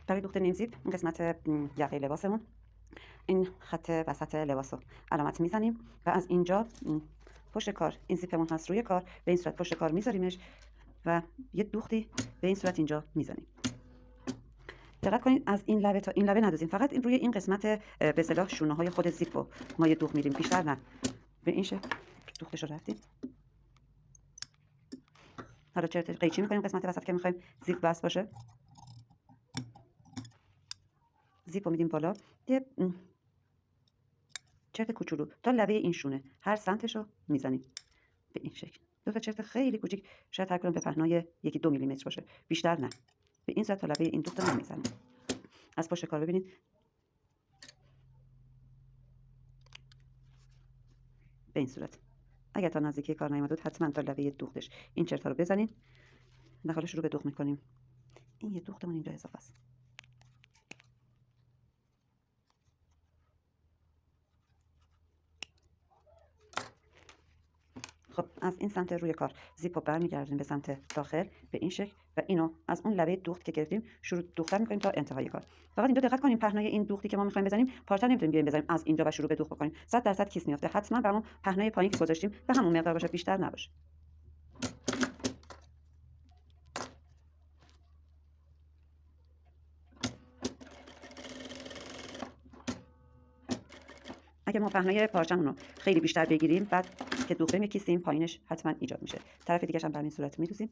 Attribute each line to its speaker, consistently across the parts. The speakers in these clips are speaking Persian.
Speaker 1: برای دوخت نیم زیپ این قسمت یقه لباسمون، این خط وسط لباس رو علامت میزنیم و از اینجا پشت کار این زیپمون هست روی کار، به این صورت پشت کار میذاریمش و یه دوختی به این صورت اینجا میزنیم. دقت کنید از این لبه تا این لبه ندازیم، فقط این روی این قسمت به اصطلاح شونه های خود زیپ رو ما یه دوخت میدیم، بیشتر نه. به این شکل دوختش رو رفتیم. حالا قیچی میکنیم قسمت وسط که میخوایم زیپ بس باشه. زیپ رو میدیم بالا، یه چرت کوچولو تا لبه این شونه هر سمتش رو میزنیم به این شکل. دو تا چرت خیلی کوچیک، شاید هر کدوم به پهنای 1-2 میلیمتر باشه، بیشتر نه. به این صورت تا لبه این دوخت رو میزنیم. از پشت کار ببینید به این صورت. اگر تا نزدیکی کار نیامد حتما تا لبه دوختش این چرتا رو بزنید. حالا شروع به دوخت میکنیم. این یه دوختمون اینجا اضافه است. خب از این سمت روی کار زیپ رو برمیگردیم به سمت داخل به این شکل و اینو از اون لبه دوخت که گرفتیم شروع دوختن میکنیم تا انتهای کار. فقط اینجا دقت کنیم پهنای این دوختی که ما میخوایم بزنیم پارچه نمیتونیم بیایم بزنیم از اینجا و شروع به دوخت بکنیم، 100% کیس میافته. حتما برامون پهنای پایین که گذاشتیم به همون مقدار باشه، بیشتر نباشه. اگه ما پهنای پارچه‌مون رو خیلی بیشتر بگیریم بعد که دوخته میکیسیم پایینش حتما ایجاد میشه. طرف دیگه هم به همین صورت میدوزیم.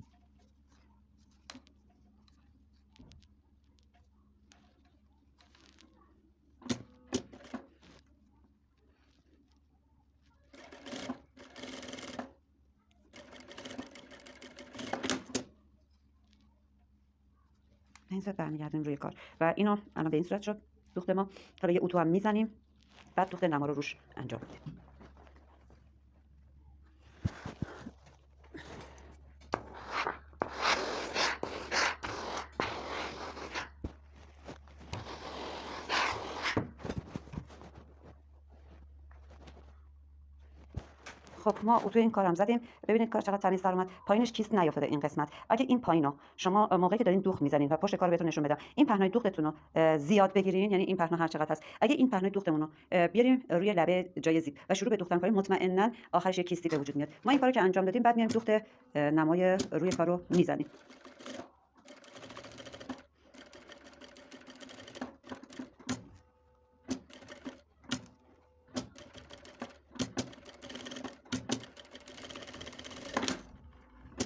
Speaker 1: این صورت برمیگردیم روی کار و اینو الان به این صورت شد دوخت ما. حالا یه اتو هم میزنیم، بعد دوخت نما رو روش انجام میدیم. خب ما اتو این کارم زدیم. ببینید کار چقدر تمیز در اومد. پایینش کیس نیافتاده این قسمت. اگه این پایینو شما موقعی که دارین دوخت میزنین و پشت کار بهتون نشون بدم این پهنای دوختتون رو زیاد بگیرین، یعنی این پهنا هر چقدر هست، اگه این پهنای دوختمون رو بیاریم روی لبه جای زیپ و شروع به دوختن کنیم مطمئنا آخرش یک کیستی به وجود میاد. ما این کارو که انجام دادیم بعد میایم دوخت نمای روی کارو میزنیم.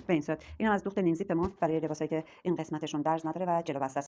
Speaker 1: به این صورت. اینم از دوخت نیم زیپ ما برای لباسایی که این قسمتشون درز نداره و جلو بسته است.